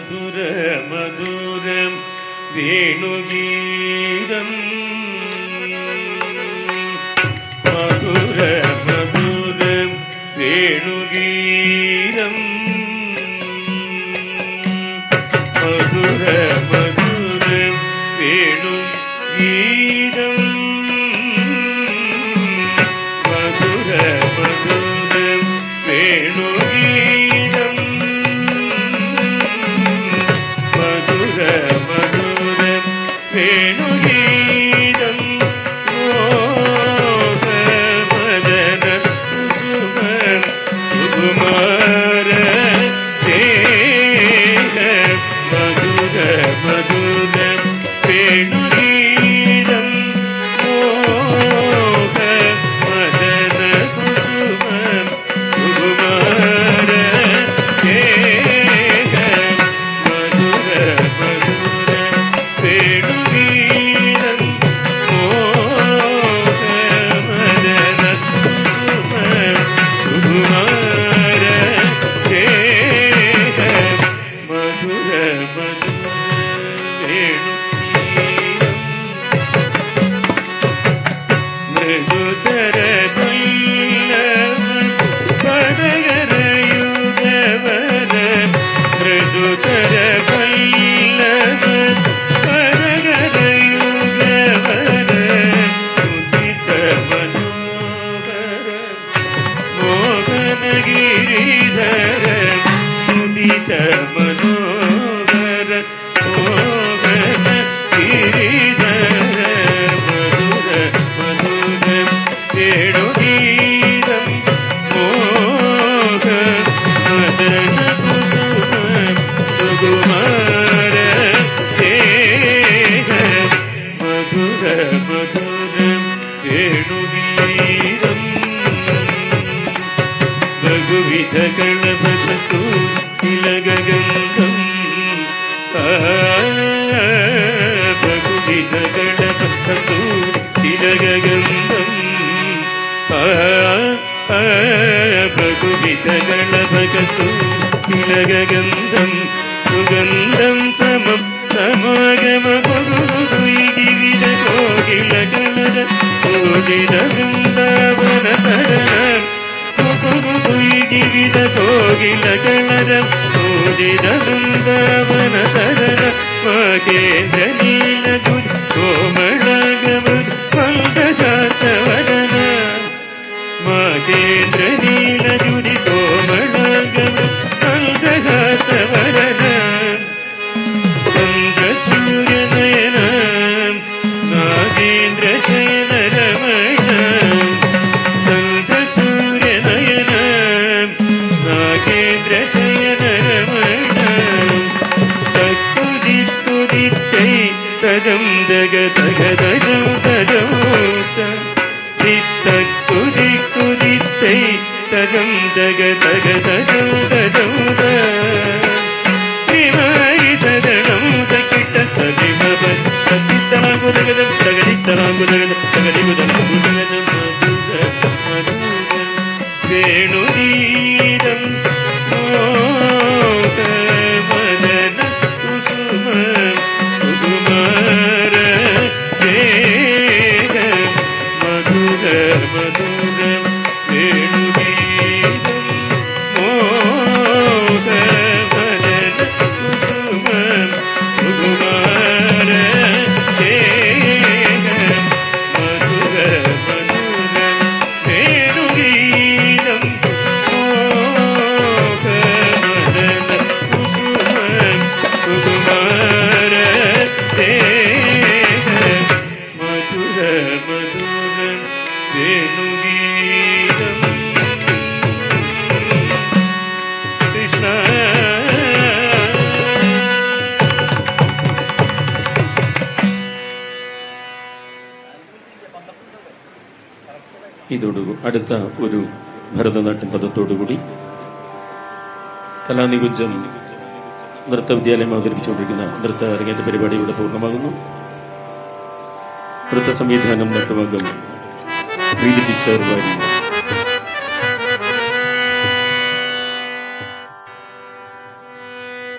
മധുര മധുരം വേണുഗീതം മധുര മധുരം വേണുഗീതം മധുര മധുരം വേണുഗീതം മധുര മധുരം വേണുഗീതം മധുര മധുരം വേണുഗീതം മോഹമദന കുസുമം സുകുമാര ദേഹ മധുര മധുരം വേണുഗീതം മോഹമദന കുസുമം സുകുമാര ദേഹ മധുര മധുരം വേണുഗീതം മോഹമദന കുസുമം സുകുമാര ദേഹ മധുര മധുരം വേണുഗീതം മൃദുതര പദകരയുഗവന മൃദുതര പല്ലവ പദകരയുഗവന ഉദിത മനോഹര മോഹനഗിരിധര ഉദിത മനോഹര മോഹനഗിരിധര മധുര മധുരം വേണുഗീതം മോഹ മദന കുസുമം സുകുമാര ദേഹ മധുര മധുരം വേണുഗീതം ബഹുവിധ ഗണപതസ്തു തിലകഗന്ധം ബഹുവിധ ഗണപതസ്തു തിലകഗന്ധം ബഹുവിധ ഗണപതസ്തു തിലകഗന്ധം സുഗന്ധം സമം സമാഗമ ബഹുവിധ കോകില കലര കോകില വൃന്ദാവന ശരണം വിവിധ കോകില കലരം പൂജിത വൃന്ദാവന ശരണ മഹേന്ദ്ര നീലഗുരു കോമളഗമൃത് മന്ദഹാസവദന മഹേന്ദ്ര നീലഗുരി കോമളഗമൃത് മന്ദഹാസവദന ചന്ദ്രസൂര്യനയന നാഗേന്ദ്ര ശയന രമണ ചന്ദ്രസൂര്യനയന നാഗേന്ദ്ര ശയന രമണ തക്കുദിത്തുദിത്തൈ തജം ദഗ ദഗ തജം തജം ദിത്തക്കുദിത്തുദിത്തൈ തജം ദഗ ദഗ തജം തജം ശ്രീമാരി സദനം തക്കിട്ട സതിമപൻ തത്തിത്തളാങ്കുതഗതം തകടിത്തളാങ്കുതഗതം തകടികുതലകുതഗതം മധുര മധുരം വേണുഗീതം മോഹമദന കുസുമം സുകുമാര ദേഹ മധുര മധുരം വേണുഗീതം മോഹമദന കുസുമം സുകുമാര ദേഹ മധുര മധുരം വേണുഗീതം മോഹമദന കുസുമം സുകുമാര ദേഹ മധുര മധുരം വേണുഗീതം കൃഷ്ണ ഇതോടു അടുത്ത ഒരു ഭരതനാട്യം പദത്തോടുകൂടി കലാനികുഞ്ചം നൃത്തവിദ്യാലയം അവതരിപ്പിച്ചുകൊണ്ടിരിക്കുന്ന നൃത്ത അരങ്ങേറ്റ പരിപാടി ഇവിടെ പൂർണ്ണമാകുന്നു. നൃത്ത സംവിധാനം നട്ടുമംഗം പ്രീതി ടീച്ചർ വാരി